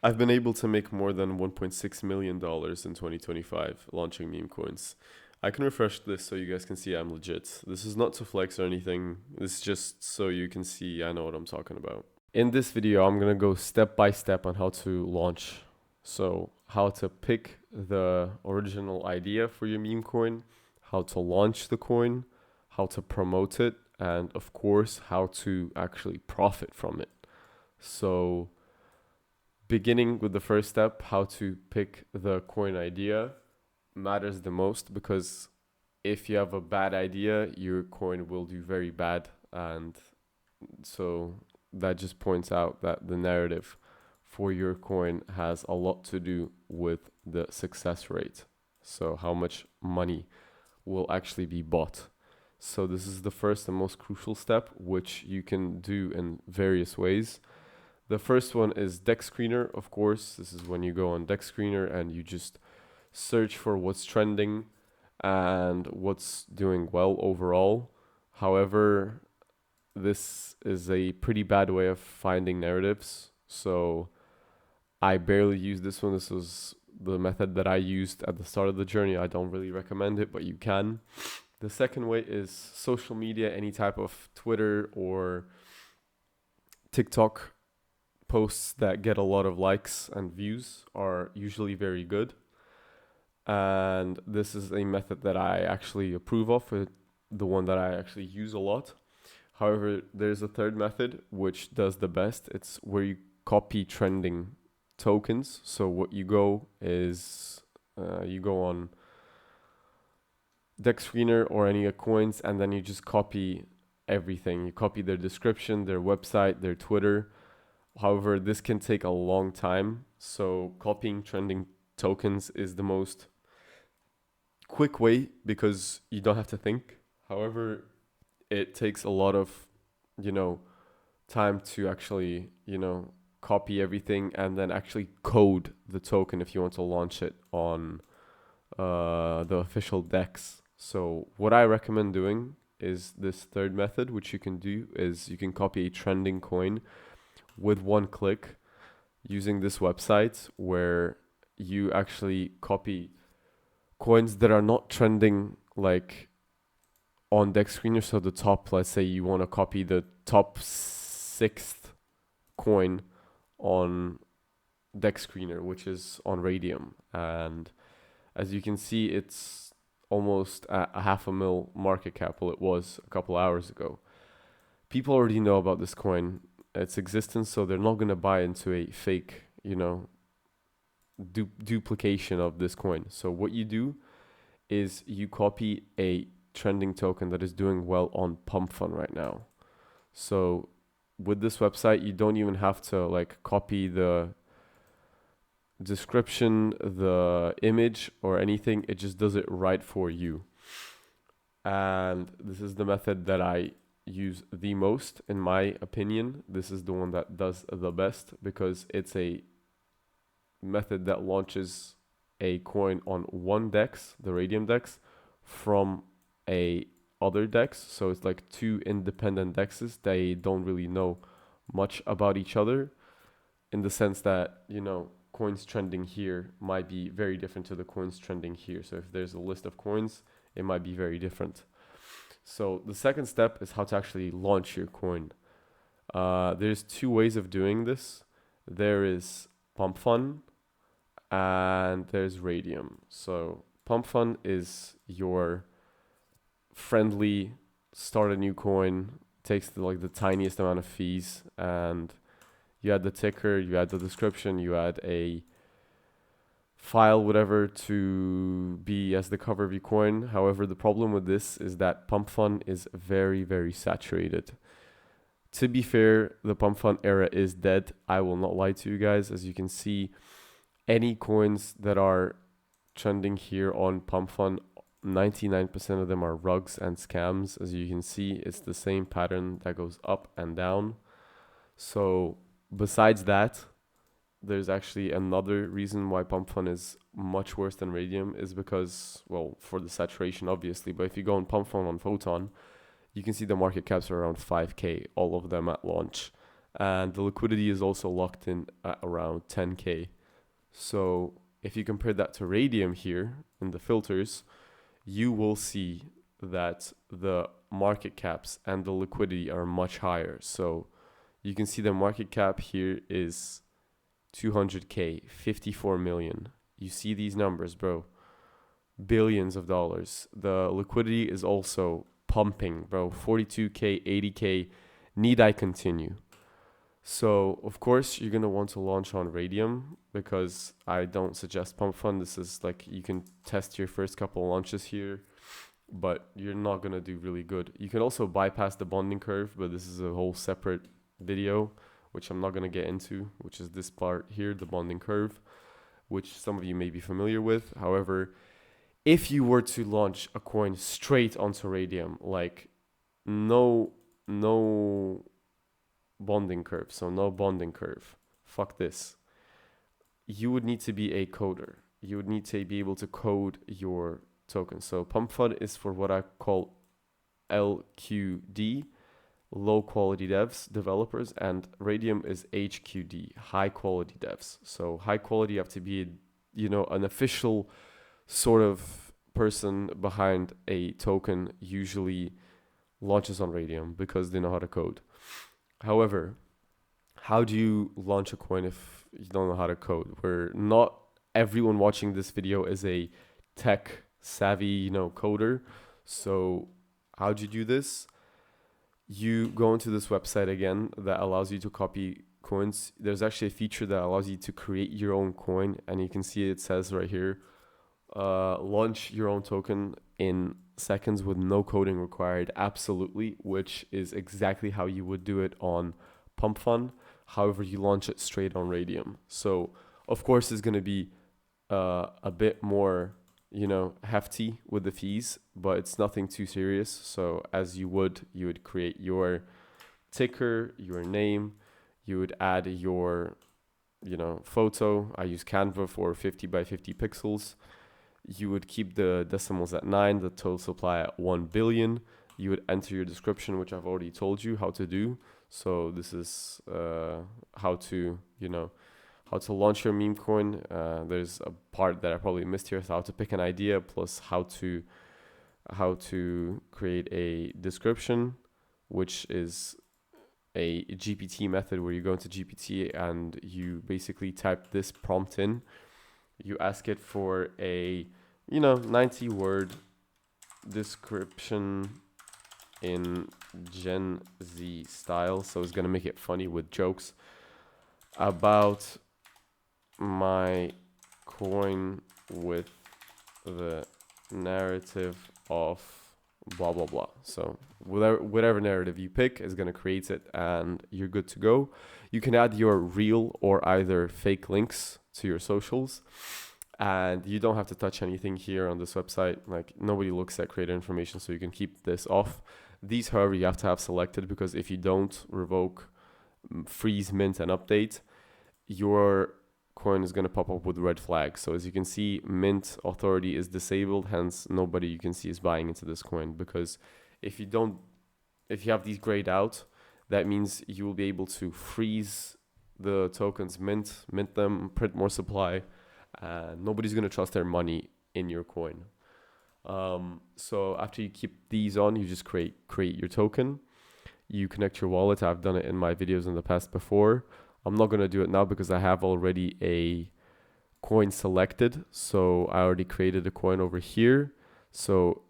I've been able to make more than $1.6 million in 2025 launching meme coins. I can refresh this so you guys can see I'm legit. This is not to flex or anything. This is just so you can see I know what I'm talking about. In this video, I'm going to go step by step on how to launch. So how to pick the original idea for your meme coin, how to launch the coin, how to promote it, and of course, how to actually profit from it. So beginning with the first step, how to pick the coin idea matters the most, because if you have a bad idea, your coin will do very bad. And so that just points out that the narrative for your coin has a lot to do with the success rate. So how much money will actually be bought. So this is the first and most crucial step, which you can do in various ways. The first one is Deck Screener, of course. This is when you go on Deck Screener and you just search for what's trending and what's doing well overall. However, this is a pretty bad way of finding narratives. So I barely use this one. This was the method that I used at the start of the journey. I don't really recommend it, but you can. The second way is social media, any type of Twitter or TikTok posts that get a lot of likes and views are usually very good. And this is a method that I actually approve of, the one that I actually use a lot. However, there's a third method which does the best. It's where you copy trending tokens. So what you go is you go on Deck Screener or any coins, and then you just copy everything. You copy their description, their website, their Twitter. However, this can take a long time. So copying trending tokens is the most quick way because you don't have to think. However, it takes a lot of, time to actually, copy everything and then actually code the token if you want to launch it on the official DEX. So what I recommend doing is this third method, which you can do is you can copy a trending coin with one click using this website, where you actually copy coins that are not trending like on Deck Screener. So the top, let's say you want to copy the top 6th coin on Deck Screener, which is on Radium. And as you can see, it's almost at a $500,000 market cap. Well, it was a couple hours ago. People already know about this coin, its existence, so they're not going to buy into a fake, duplication of this coin. So what you do is you copy a trending token that is doing well on Pump.Fun right now. So with this website, you don't even have to copy the description, the image, or anything. It just does it right for you. And this is the method that I use the most, in my opinion. This is the one that does the best because it's a method that launches a coin on one DEX, the Radium DEX, from a other DEX. So it's like two independent DEXs. They don't really know much about each other, in the sense that, coins trending here might be very different to the coins trending here. So if there's a list of coins, it might be very different. So the second step is how to actually launch your coin. There's two ways of doing this. There is Pump.Fun and there's Radium. So Pump.Fun is your friendly start a new coin, takes the tiniest amount of fees, and you add the ticker, you add the description, you add a file, whatever, to be as the cover of your coin. However, the problem with this is that Pump.Fun is very, very saturated. To be fair, the Pump.Fun era is dead. I will not lie to you guys. As you can see, any coins that are trending here on Pump.Fun, 99% of them are rugs and scams. As you can see, it's the same pattern that goes up and down. So besides that, there's actually another reason why Pump.Fun is much worse than Radium, is because, well, for the saturation, obviously. But if you go on Pump.Fun on Photon, you can see the market caps are around 5K, all of them at launch. and the liquidity is also locked in at around 10K. So if you compare that to Radium here in the filters, you will see that the market caps and the liquidity are much higher. So you can see the market cap here is 200K, 54 million. You see these numbers, bro. Billions of dollars. The liquidity is also pumping, bro. 42K, 80K. Need I continue? So, of course, you're going to want to launch on Radium because I don't suggest Pump.Fun. This is like you can test your first couple launches here, but you're not going to do really good. You can also bypass the bonding curve, but this is a whole separate video, which I'm not going to get into, which is this part here, the bonding curve, which some of you may be familiar with. However, if you were to launch a coin straight onto Radium, like no bonding curve, so no bonding curve, fuck this, you would need to be a coder. You would need to be able to code your token. So Pump.Fun is for what I call LQD, low quality developers, and Radium is HQD, high quality devs. So high quality, you have to be, an official sort of person behind a token, usually launches on Radium because they know how to code. However, how do you launch a coin if you don't know how to code? Where not everyone watching this video is a tech savvy, coder. So how do you do this? You go into this website again that allows you to copy coins. There's actually a feature that allows you to create your own coin, and you can see it says right here, launch your own token in seconds with no coding required. Absolutely, which is exactly how you would do it on Pump.Fun. However, you launch it straight on Radium. So of course it's going to be a bit more hefty with the fees, but it's nothing too serious. So as you would create your ticker, your name, you would add your photo. I use Canva for 50 by 50 pixels. You would keep the decimals at 9, the total supply at 1 billion. You would enter your description, which I've already told you how to do. So this is how to launch your meme coin. There's a part that I probably missed here, so how to pick an idea, plus how to create a description, which is a GPT method where you go into GPT and you basically type this prompt in. You ask it for a 90-word description in Gen Z style, so it's gonna make it funny with jokes about my coin with the narrative of blah blah blah. So whatever narrative you pick is going to create it, and you're good to go. You can add your real or either fake links to your socials, and you don't have to touch anything here on this website. Like, nobody looks at creator information, so you can keep this off. These, however, you have to have selected, because if you don't, revoke, freeze, mint, and update, your coin is going to pop up with red flags. So as you can see, mint authority is disabled, hence nobody you can see is buying into this coin. Because if you have these grayed out, that means you will be able to freeze the tokens, mint them, print more supply, and nobody's going to trust their money in your coin. So after you keep these on, you just create your token. You connect your wallet. I've done it in my videos in the past before. I'm not going to do it now because I have already a coin selected. So I already created a coin over here. So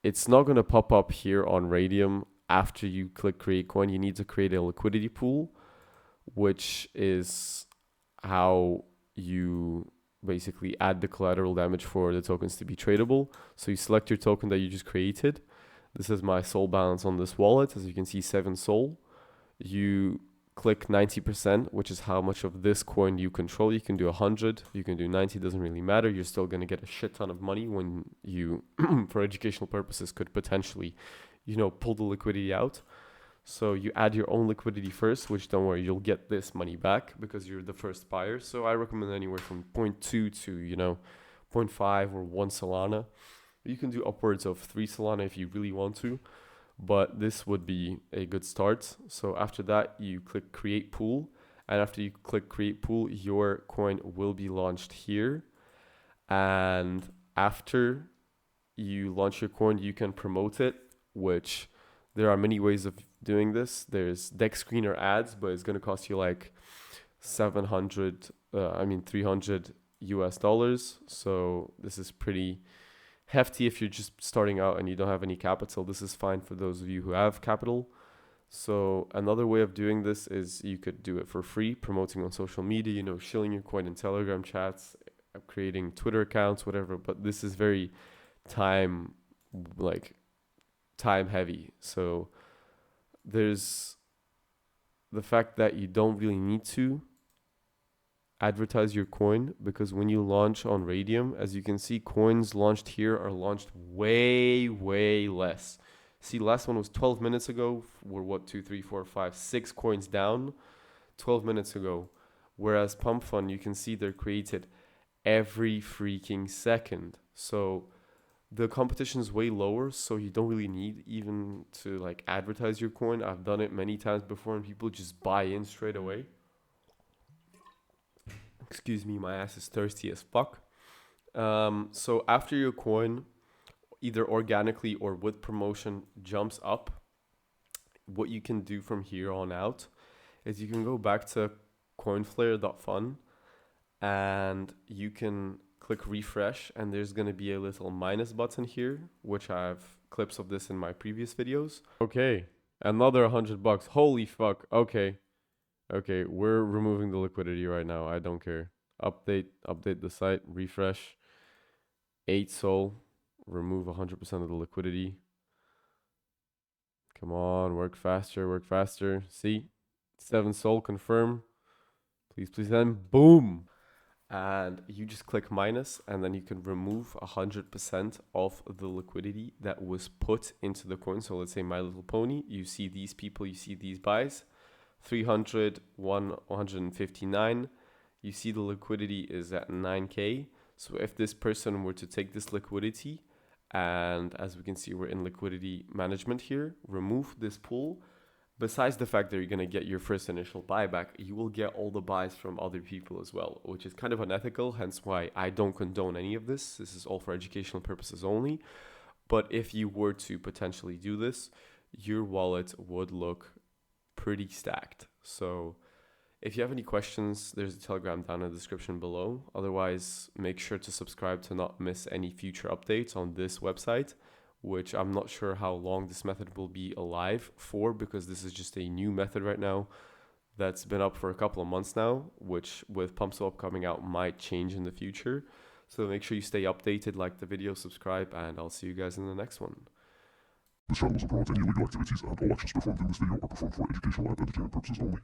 it's not going to pop up here on Radium after you click create coin. You need to create a liquidity pool, which is how you basically add the collateral damage for the tokens to be tradable. So you select your token that you just created. This is my SOL balance on this wallet. As you can see, 7 SOL. You click 90%, which is how much of this coin you control. You can do 100, you can do 90, doesn't really matter. You're still going to get a shit ton of money when you, for educational purposes, could potentially, pull the liquidity out. So you add your own liquidity first, which, don't worry, you'll get this money back because you're the first buyer. So I recommend anywhere from 0.2 to, 0.5 or 1 Solana. You can do upwards of 3 Solana if you really want to. but this would be a good start. So after that, you click create pool, and after you click create pool, your coin will be launched here. And after you launch your coin, you can promote it, which there are many ways of doing this. There's deck screener ads, but it's going to cost you like 300 US dollars. So this is pretty hefty if you're just starting out and you don't have any capital. This is fine for those of you who have capital. So another way of doing this is you could do it for free, promoting on social media, you know, shilling your coin in Telegram chats, creating Twitter accounts, whatever. But this is very time heavy. So there's the fact that you don't really need to advertise your coin, because when you launch on Radium, as you can see, coins launched here are launched way less. See, last one was 12 minutes ago. We're what, 2, 3, 4, 5, 6 coins down 12 minutes ago. Whereas Pump.Fun, you can see they're created every freaking second. So the competition is way lower, so you don't really need even to like advertise your coin. I've done it many times before and people just buy in straight away. Excuse me, my ass is thirsty as fuck. So after your coin, either organically or with promotion, jumps up, what you can do from here on out is you can go back to coinflare.fun and you can click refresh, and there's going to be a little minus button here, which I have clips of this in my previous videos. Okay, another $100. Holy fuck. Okay, we're removing the liquidity right now. I don't care. Update the site, refresh. 8 SOL, remove 100% of the liquidity. Come on, work faster. See, 7 SOL, confirm. Please, then boom. And you just click minus, and then you can remove 100% of the liquidity that was put into the coin. So let's say My Little Pony, you see these people, you see these buys, 300, 159. You see the liquidity is at 9K. So if this person were to take this liquidity, and as we can see, we're in liquidity management here, remove this pool, besides the fact that you're going to get your first initial buyback, you will get all the buys from other people as well, which is kind of unethical, hence why I don't condone any of this. This is all for educational purposes only. But if you were to potentially do this, your wallet would look pretty stacked. So if you have any questions, there's a Telegram down in the description below. Otherwise, make sure to subscribe to not miss any future updates on this website, which I'm not sure how long this method will be alive for, because this is just a new method right now that's been up for a couple of months now, which with Pump.Swap coming out might change in the future. So make sure you stay updated, like the video, subscribe, and I'll see you guys in the next one. This channel doesn't promote any illegal activities, and all actions performed in this video are performed for educational and entertainment purposes only.